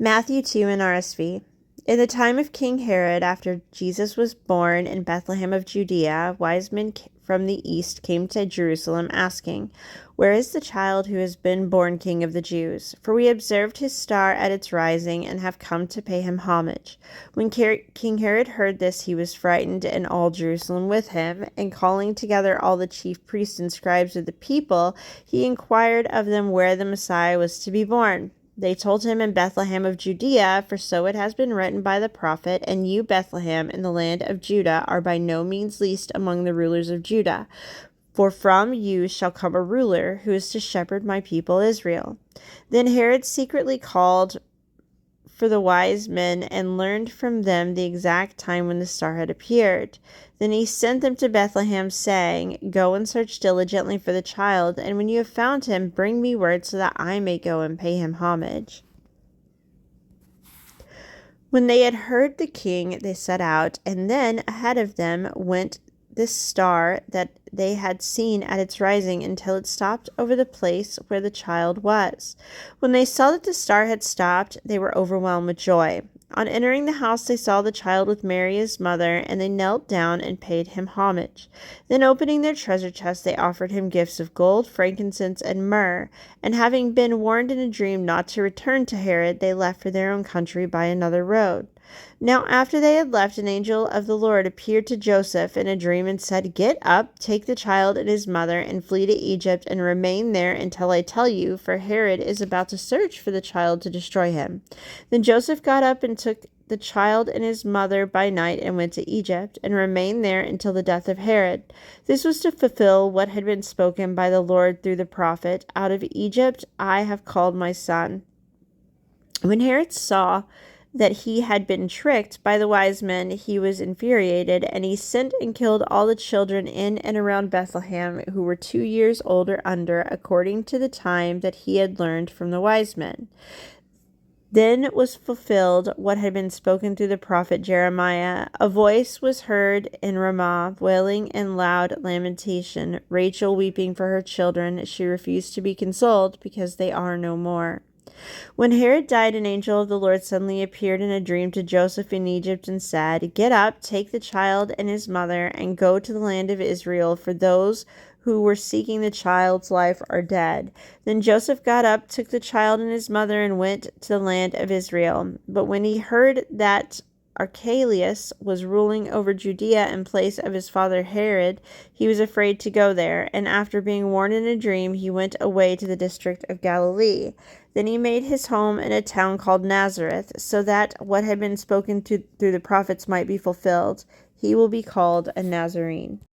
Matthew 2 NRSV. In the time of King Herod, after Jesus was born in Bethlehem of Judea, wise men from the east came to Jerusalem asking, "Where is the child who has been born King of the Jews? For we observed his star at its rising and have come to pay him homage." When King Herod heard this, he was frightened, and all Jerusalem with him. And calling together all the chief priests and scribes of the people, he inquired of them where the Messiah was to be born. They told him, "In Bethlehem of Judea, for so it has been written by the prophet, and you, Bethlehem, in the land of Judah, are by no means least among the rulers of Judah. For from you shall come a ruler who is to shepherd my people Israel." Then Herod secretly called for the wise men and learned from them the exact time when the star had appeared. Then he sent them to Bethlehem, saying, "Go and search diligently for the child, and when you have found him, bring me word so that I may go and pay him homage." When they had heard the king, they set out, and then ahead of them went this star that they had seen at its rising until it stopped over the place where the child was. When they saw that the star had stopped, they were overwhelmed with joy. On entering the house, they saw the child with Mary his mother, and they knelt down and paid him homage. Then opening their treasure chest, they offered him gifts of gold, frankincense, and myrrh. And having been warned in a dream not to return to Herod, they left for their own country by another road. Now after they had left, an angel of the Lord appeared to Joseph in a dream and said, "Get up, take the child and his mother, and flee to Egypt, and remain there until I tell you, for Herod is about to search for the child to destroy him." Then Joseph got up and took the child and his mother by night and went to Egypt, and remained there until the death of Herod. This was to fulfill what had been spoken by the Lord through the prophet, "Out of Egypt I have called my son." When Herod saw that he had been tricked by the wise men, he was infuriated, and he sent and killed all the children in and around Bethlehem who were 2 years old or under, according to the time that he had learned from the wise men. Then was fulfilled what had been spoken through the prophet Jeremiah. A voice was heard in Ramah, wailing and loud lamentation, Rachel weeping for her children. She refused to be consoled because they are no more. When Herod died, an angel of the Lord suddenly appeared in a dream to Joseph in Egypt and said, "Get up, take the child and his mother, and go to the land of Israel, for those who were seeking the child's life are dead." Then Joseph got up, took the child and his mother, and went to the land of Israel. But when he heard that Archelaus was ruling over Judea in place of his father Herod, he was afraid to go there, and after being warned in a dream, he went away to the district of Galilee. Then he made his home in a town called Nazareth, so that what had been spoken through the prophets might be fulfilled. He will be called a Nazarene.